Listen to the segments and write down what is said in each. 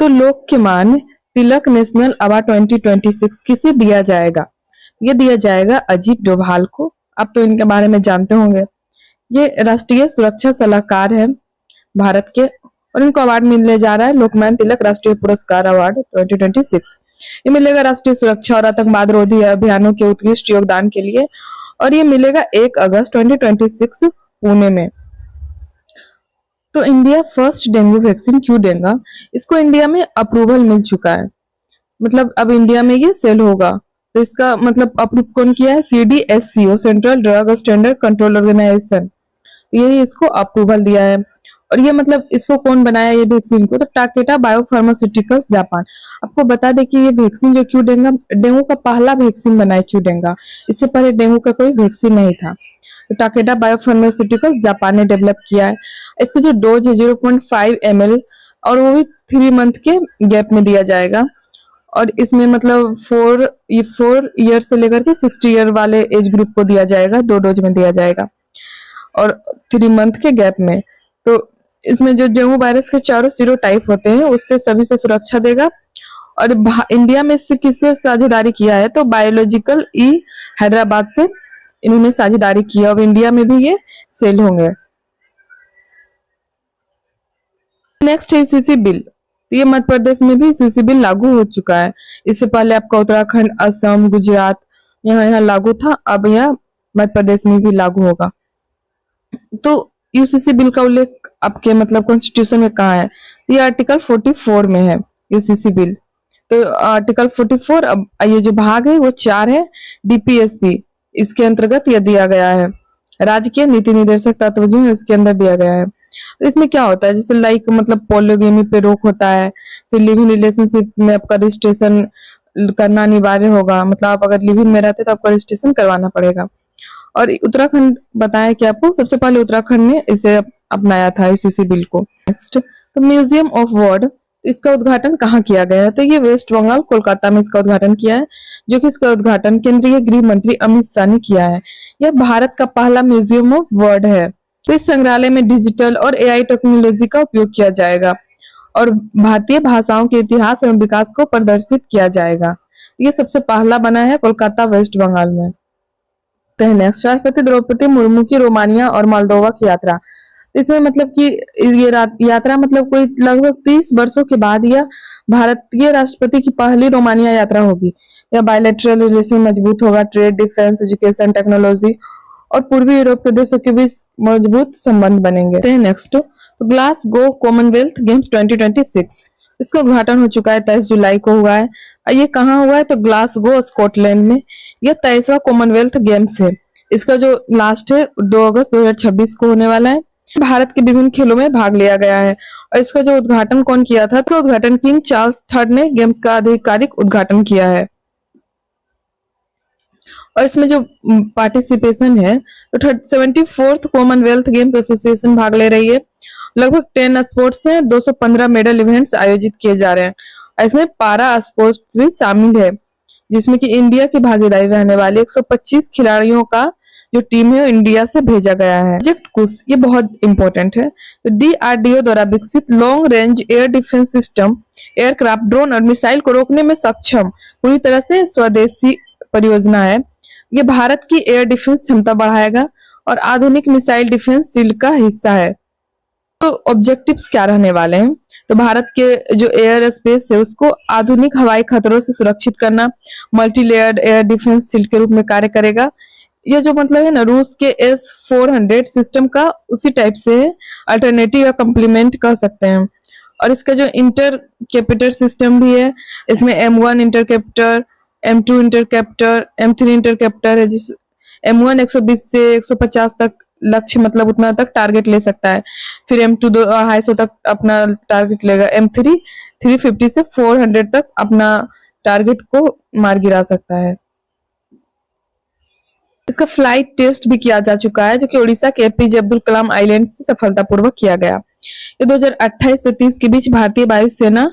तो Lokmanya Tilak national award 2026 किसे दिया जाएगा? ये दिया जाएगा अजीत डोभाल को। आप तो इनके बारे में जानते होंगे। ये राष्ट्रीय सुरक्षा सलाहकार है भारत के, और इनको अवार्ड मिलने जा रहा है लोकमान्य तिलक राष्ट्रीय पुरस्कार अवार्ड 2026। ये मिलेगा राष्ट्रीय सुरक्षा और आतंकवाद रोधी अभियानों के उत्कृष्ट योगदान के लिए, और ये मिलेगा 1 अगस्त 2026 पुणे में। तो इंडिया फर्स्ट डेंगू वैक्सीन क्यों देगा? इसको इंडिया में अप्रूवल मिल चुका है, मतलब अब इंडिया में ये सेल होगा। तो इसका मतलब अप्रूव कौन किया है? CDSCO, central drug standard control organisation, यही इसको अप्रूवल दिया है। और ये मतलब इसको कौन बनाया ये वैक्सीन को? तो टाकेटा बायोफार्मास्यूटिकल्स जापान। आपको बता दें कि ये वैक्सीन जो क्यों देगा, डेंगू का पहला वैक्सीन बनाया क्यों देगा, इससे पहले डेंगू का कोई वैक्सीन नहीं था। तो टाकेटा बायोफार्मास्यूटिकल्स जापान ने डेवलप किया है। इसका जो डोज है 0.5 ml, और वो भी 3 मंथ के गैप में दिया जाएगा। और इसमें मतलब 4 ईयर से लेकर के 60 ईयर वाले एज ग्रुप को दिया जाएगा, 2 डोज में दिया जाएगा और 3 मंथ के गैप में। तो इसमें जो डेंगू वायरस के चारों सीरोटाइप होते हैं उससे सभी से सुरक्षा देगा। और इंडिया में इससे किससे साझेदारी किया है? तो बायोलॉजिकल ई हैदराबाद से इन्होंने साझेदारी किया, और इंडिया में भी ये सेल होंगे। नेक्स्ट है यूसीसी बिल। तो ये मध्य प्रदेश में भी यूसीसी बिल लागू हो चुका है। इससे पहले आपका उत्तराखंड, असम, गुजरात यहाँ लागू था, अब यह मध्य प्रदेश में भी लागू होगा। तो यूसीसी बिल का उल्लेख आपके मतलब कॉन्स्टिट्यूशन में कहाँ है? तो ये आर्टिकल 44 में है यूसीसी बिल। तो आर्टिकल 44 अब ये जो भाग है वो 4 है। डीपीएसपी इसके अंतर्गत यह दिया गया है। राज्य के नीति निर्देशक तत्व जो है उसके अंदर दिया गया है। तो इसमें क्या होता है, जैसे लाइक मतलब पोलियोगेमी पे रोक होता है, फिर लिविंग रिलेशनशिप में आपका रजिस्ट्रेशन करना अनिवार्य होगा, मतलब आप अगर लिविंग में रहते तो आपको रजिस्ट्रेशन करवाना पड़ेगा। और उत्तराखंड बताया कि आपको सबसे पहले उत्तराखंड ने इसे अपनाया था यूसीसी बिल को। नेक्स्ट, तो म्यूजियम ऑफ वर्ड, इसका उद्घाटन कहाँ किया गया है? तो ये वेस्ट बंगाल कोलकाता में इसका उद्घाटन किया है, जो कि इसका उद्घाटन केंद्रीय गृह मंत्री अमित शाह ने किया है। यह भारत का पहला म्यूजियम ऑफ वर्ड है। तो इस संग्रहालय में डिजिटल और एआई टेक्नोलॉजी का उपयोग किया जाएगा और भारतीय भाषाओं के इतिहास एवं विकास को प्रदर्शित किया जाएगा। ये सबसे पहला बना है कोलकाता, वेस्ट बंगाल में। तो नेक्स्ट, राष्ट्रपति द्रौपदी मुर्मू की रोमानिया और मोल्दोवा की यात्रा। इसमें मतलब कि ये यात्रा मतलब कोई लगभग 30 वर्षों के बाद यह भारतीय राष्ट्रपति की पहली रोमानिया यात्रा होगी। यह बायलैटरल रिलेशन मजबूत होगा, ट्रेड, डिफेंस, एजुकेशन, टेक्नोलॉजी और पूर्वी यूरोप के देशों के बीच मजबूत संबंध बनेंगे। नेक्स्ट, तो ग्लासगो कॉमनवेल्थ गेम्स 2026, इसका उद्घाटन हो चुका है, 23 जुलाई को हुआ है। ये कहाँ हुआ है? तो ग्लासगो, स्कॉटलैंड में। यह 23वां कॉमनवेल्थ गेम्स है। इसका जो लास्ट है 2 अगस्त 2026 को होने वाला है। भारत के विभिन्न खेलों में भाग लिया गया है। और इसका जो उद्घाटन कौन किया था? तो उद्घाटन किंग चार्ल्स III ने गेम्स का आधिकारिक उद्घाटन किया है। और इसमें जो पार्टिसिपेशन है तो 74th कॉमनवेल्थ गेम्स एसोसिएशन भाग ले रही है। लगभग 10 स्पोर्ट्स हैं, 215 मेडल इवेंट्स आयोजित किए जा रहे हैं। इसमें पारा स्पोर्ट्स भी शामिल है, जिसमें कि इंडिया की भागीदारी रहने वाली 125 खिलाड़ियों का जो टीम है वो इंडिया से भेजा गया है। प्रोजेक्ट कुश, ये बहुत इंपॉर्टेंट है। तो DRDO द्वारा विकसित long range air defence system aircraft, drone और मिसाइल को रोकने में सक्षम पूरी तरह से स्वदेशी परियोजना है। ये भारत की एयर डिफेंस क्षमता बढ़ाएगा और आधुनिक मिसाइल डिफेंस शील्ड का हिस्सा है। तो ऑब्जेक्टिव्स क्या रहने वाले हैं? तो भारत के जो एयर स्पेस है उसको आधुनिक हवाई खतरों से सुरक्षित करना, multi layered air defence shield के रूप में कार्य करेगा। यह जो मतलब है ना, रूस के S-400 सिस्टम का उसी टाइप से है, अल्टरनेटिव या कम्प्लीमेंट कह सकते हैं। और इसका जो इंटरकेप्टर सिस्टम भी है, इसमें M1 इंटरकेप्टर, M2 इंटरकेप्टर, M3 इंटरकेप्टर है। जिस M1 120 से 150 तक लक्ष्य मतलब उतना तक टारगेट ले सकता है। फिर M2 250 तक अपना टारगेट लेगा। M3 350 से 400 तक अपना टारगेट को मार गिरा सकता है। इसका फ्लाइट टेस्ट भी किया जा चुका है, जो कि उड़ीसा के APJ अब्दुल कलाम आइलैंड से सफलतापूर्वक किया गया। ये 2028 से 30 के बीच भारतीय वायुसेना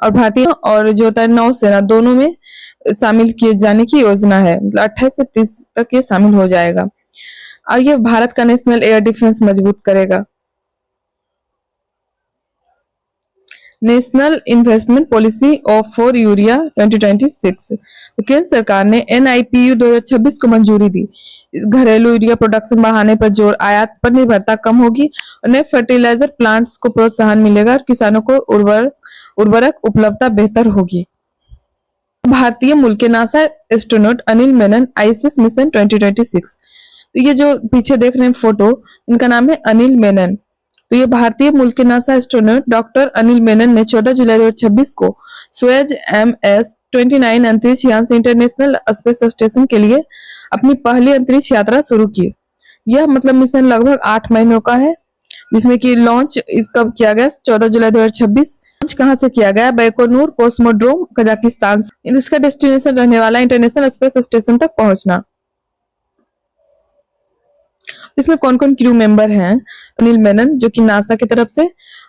और भारतीय और जो होता है नौसेना दोनों में शामिल किए जाने की योजना है। मतलब 28 से 30 तक ये शामिल हो जाएगा और ये भारत का नेशनल एयर डिफेंस मजबूत करेगा। National investment policy of for urea 2026। तो केंद्र सरकार ने NIPU 2026 को मंजूरी दी। इस घरेलू यूरिया प्रोडक्शन बढ़ाने पर जोर, आयात पर निर्भरता कम होगी और नए फर्टिलाइजर प्लांट्स को प्रोत्साहन मिलेगा और किसानों को उर्वरक उपलब्धता बेहतर होगी। भारतीय मूल के NASA astronaut Anil Menon ISS mission 2026। तो ये जो पीछे देख रहे हैं फोटो, इनका नाम है अनिल मेनन। तो ये भारतीय मूल के NASA astronaut doctor Anil Menon ने 14 जुलाई 2026 को सोयज MS-29 अंतरिक्ष यान से इंटरनेशनल स्पेस स्टेशन के लिए अपनी पहली अंतरिक्ष यात्रा शुरू की। यह मतलब मिशन लगभग 8 महीनों का है, जिसमें कि लॉन्च कब किया गया, 14 जुलाई 2026। लॉन्च कहां से किया गया? बैकोनूर कॉस्मोड्रोम कजाकिस्तान से। इसका डेस्टिनेशन रहने वाला इंटरनेशनल स्पेस स्टेशन तक पहुंचना। इसमें कौन कौन क्रू मेंबर हैं? अनिल मेनन जो कि नासा की तरफ से,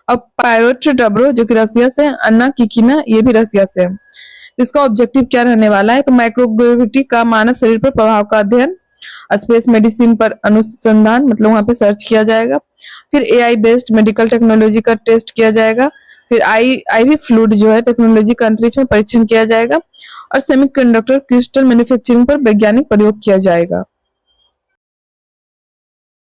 और पायरोट डब्रो जो कि रसिया से, अन्ना किकिना ये भी रसिया से। इसका ऑब्जेक्टिव क्या रहने वाला है? तो माइक्रोग्रेविटी का मानव शरीर पर प्रभाव का अध्ययन, स्पेस मेडिसिन पर अनुसंधान, मतलब वहां पे सर्च किया जाएगा। फिर AI बेस्ड मेडिकल टेक्नोलॉजी का टेस्ट किया जाएगा। फिर IV फ्लूइड जो है टेक्नोलॉजी का अंतरिक्ष में परीक्षण किया जाएगा और सेमीकंडक्टर क्रिस्टल मैन्युफैक्चरिंग पर वैज्ञानिक प्रयोग किया जाएगा।